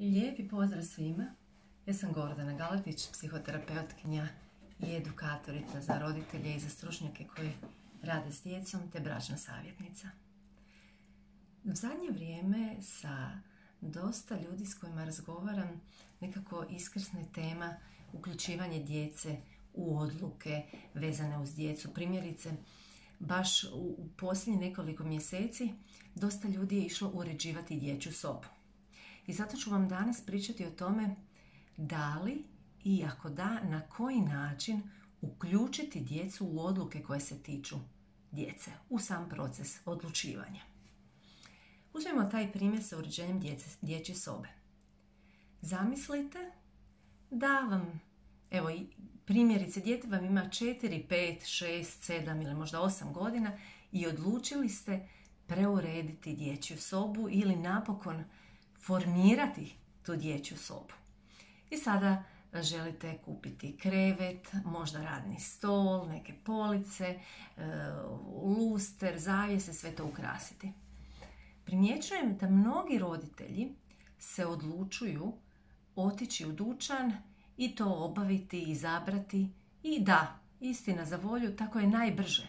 Lijepi pozdrav svima. Ja sam Gordana Galetić, psihoterapeutkinja i edukatorica za roditelje i za stručnjake koji rade s djecom te bračna savjetnica. U zadnje vrijeme sa dosta ljudi s kojima razgovaram nekako iskrsne tema uključivanje djece u odluke vezane uz djecu. Primjerice, baš u posljednjih nekoliko mjeseci dosta ljudi je išlo uređivati dječju sobu. I zato ću vam danas pričati o tome da li i ako da, na koji način uključiti djecu u odluke koje se tiču djece, u sam proces odlučivanja. Uzmimo taj primjer sa uređenjem dječje sobe. Zamislite da vam, evo primjerice, dijete vam ima 4, 5, 6, 7 ili možda 8 godina i odlučili ste preurediti dječju sobu ili napokon formirati tu dječju sobu. I sada želite kupiti krevet, možda radni stol, neke police, luster, zavjese, sve to ukrasiti. Primjećujem da mnogi roditelji se odlučuju otići u dućan i to obaviti, izabrati i da, istina za volju, tako je najbrže.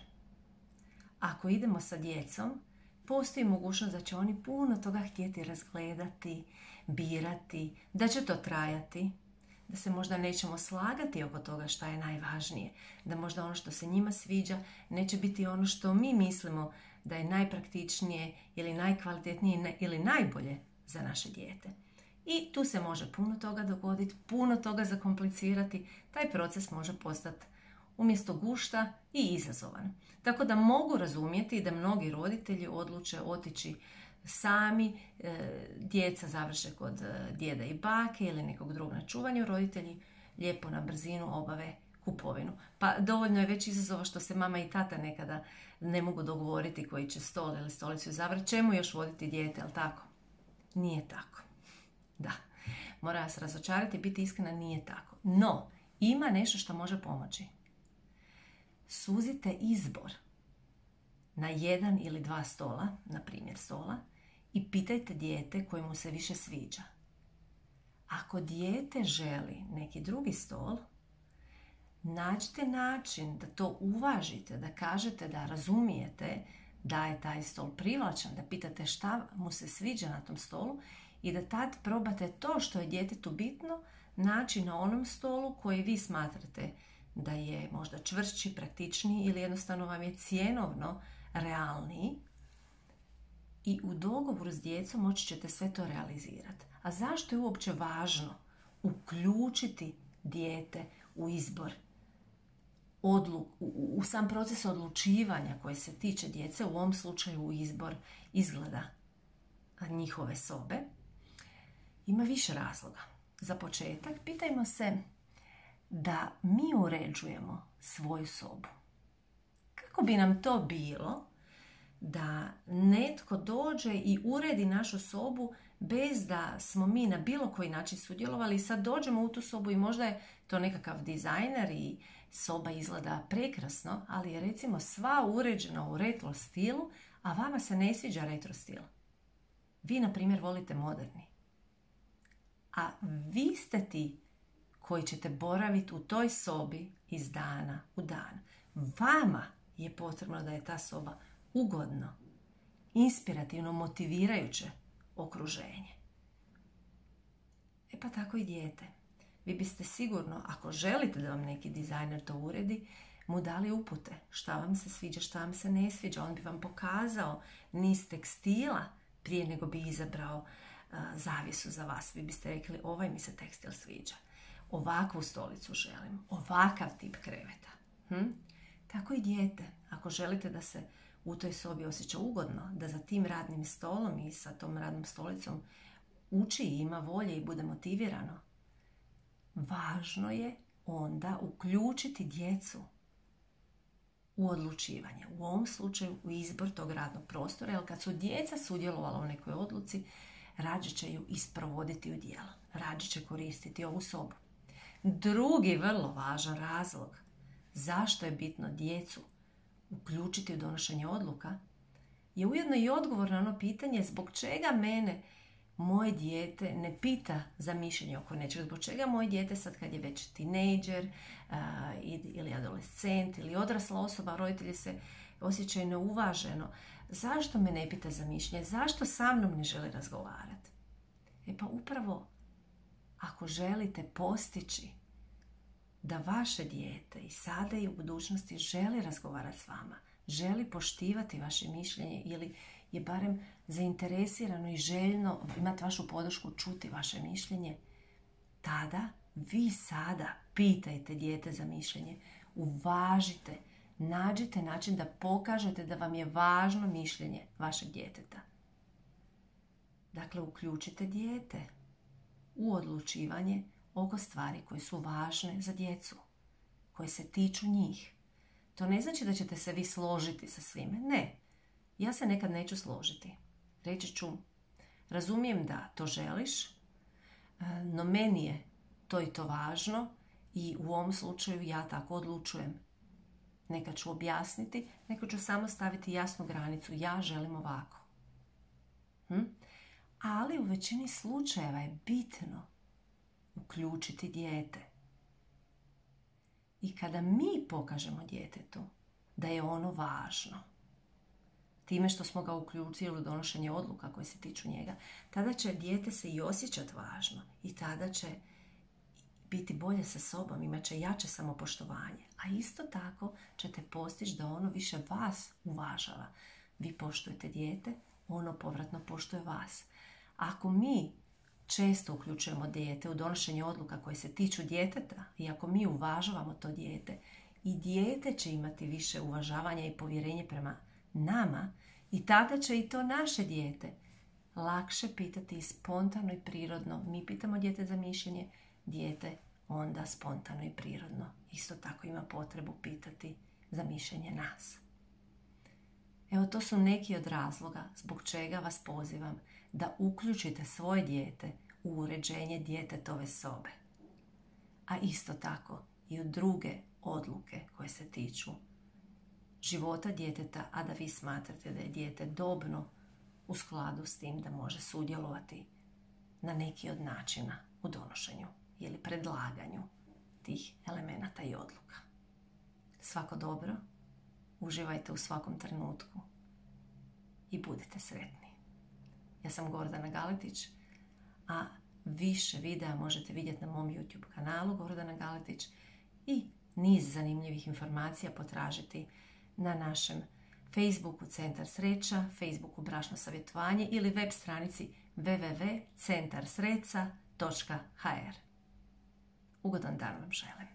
Ako idemo sa djecom, postoji mogućnost da će oni puno toga htjeti razgledati, birati, da će to trajati, da se možda nećemo slagati oko toga šta je najvažnije, da možda ono što se njima sviđa neće biti ono što mi mislimo da je najpraktičnije ili najkvalitetnije ili najbolje za naše dijete. I tu se može puno toga dogoditi, puno toga zakomplicirati, taj proces može postati umjesto gušta i izazovan. Tako da mogu razumjeti da mnogi roditelji odluče otići sami, djeca završe kod djeda i bake ili nekog drugog na čuvanju, roditelji lijepo na brzinu obave kupovinu. Pa dovoljno je već izazova što se mama i tata nekada ne mogu dogovoriti koji će stol ili stolicu izabrati. Čemu još voditi dijete, jel tako? Nije tako. Da, mora vas razočarati, biti iskrena, nije tako. No, ima nešto što može pomoći. Suzite izbor na 1 ili 2 stola, na primjer stola, i pitajte dijete koji mu se više sviđa. Ako dijete želi neki drugi stol, nađite način da to uvažite, da kažete da razumijete da je taj stol privlačan, da pitate šta mu se sviđa na tom stolu i da tad probate to što je djetetu bitno naći na onom stolu koji vi smatrate da je možda čvršći, praktičniji ili jednostavno vam je cjenovno realniji i u dogovoru s djecom moći ćete sve to realizirati. A zašto je uopće važno uključiti dijete u izbor, u sam proces odlučivanja koji se tiče djece, u ovom slučaju u izbor izgleda njihove sobe? Ima više razloga. Za početak, pitajmo se da mi uređujemo svoju sobu. Kako bi nam to bilo da netko dođe i uredi našu sobu bez da smo mi na bilo koji način sudjelovali i sad dođemo u tu sobu i možda je to nekakav dizajner i soba izgleda prekrasno, ali je recimo sva uređena u retro stilu, a vama se ne sviđa retro stil. Vi, na primjer, volite moderni. A vi ste ti koji ćete boraviti u toj sobi iz dana u dan. Vama je potrebno da je ta soba ugodno, inspirativno, motivirajuće okruženje. E pa tako i dijete. Vi biste sigurno, ako želite da vam neki dizajner to uredi, mu dali upute šta vam se sviđa, šta vam se ne sviđa. On bi vam pokazao niz tekstila prije nego bi izabrao zavjesu za vas. Vi biste rekli, ovaj mi se tekstil sviđa. Ovakvu stolicu želim, ovakav tip kreveta. Tako i dijete. Ako želite da se u toj sobi osjeća ugodno, da za tim radnim stolom i sa tom radnom stolicom uči i ima volje i bude motivirano, važno je onda uključiti djecu u odlučivanje. U ovom slučaju u izbor tog radnog prostora, jer kad su djeca sudjelovala u nekoj odluci, rađe će ju isprovoditi u djelo. Rađe će koristiti ovu sobu. Drugi vrlo važan razlog zašto je bitno djecu uključiti u donošenje odluka je ujedno i odgovor na ono pitanje zbog čega mene moje dijete ne pita za mišljenje oko nečeg. Zbog čega moje dijete sad kad je već tinejdžer ili adolescent ili odrasla osoba, roditelji se osjećaju neuvaženo. Zašto me ne pita za mišljenje? Zašto sa mnom ne želi razgovarati? Pa upravo ako želite postići da vaše dijete i sada i u budućnosti želi razgovarati s vama, želi poštivati vaše mišljenje ili je barem zainteresirano i željno imati vašu podršku, čuti vaše mišljenje, tada vi sada pitajte dijete za mišljenje, uvažite, nađite način da pokažete da vam je važno mišljenje vašeg djeteta. Dakle, uključite dijete u odlučivanje oko stvari koje su važne za djecu, koje se tiču njih. To ne znači da ćete se vi složiti sa svime. Ne. Ja se nekad neću složiti. Reći ću, razumijem da to želiš, no meni je to i to važno i u ovom slučaju ja tako odlučujem. Neka ću objasniti, neka ću samo staviti jasnu granicu. Ja želim ovako. Ali u većini slučajeva je bitno uključiti dijete. I kada mi pokažemo djetetu da je ono važno, time što smo ga uključili u donošenje odluka koje se tiču njega, tada će dijete se i osjećati važno i tada će biti bolje sa sobom, imat će jače samopoštovanje. A isto tako ćete postići da ono više vas uvažava. Vi poštujete dijete, ono povratno poštuje vas. Ako mi često uključujemo dijete u donošenje odluka koje se tiču djeteta i ako mi uvažavamo to dijete, i dijete će imati više uvažavanja i povjerenje prema nama i tada će i to naše dijete lakše pitati spontano i prirodno. Mi pitamo dijete za mišljenje, dijete onda spontano i prirodno isto tako ima potrebu pitati za mišljenje nas. Evo, to su neki od razloga zbog čega vas pozivam da uključite svoje dijete u uređenje djetetove sobe. A isto tako i u druge odluke koje se tiču života djeteta, a da vi smatrate da je dijete dobno u skladu s tim da može sudjelovati na neki od načina u donošenju ili predlaganju tih elemenata i odluka. Svako dobro, uživajte u svakom trenutku i budite sretni. Ja sam Gordana Galetić, a više videa možete vidjeti na mom YouTube kanalu Gordana Galetić i niz zanimljivih informacija potražiti na našem Facebooku Centar Sreća, Facebooku Bračno savjetovanje ili web stranici www.centarsreca.hr. Ugodan dan vam želim.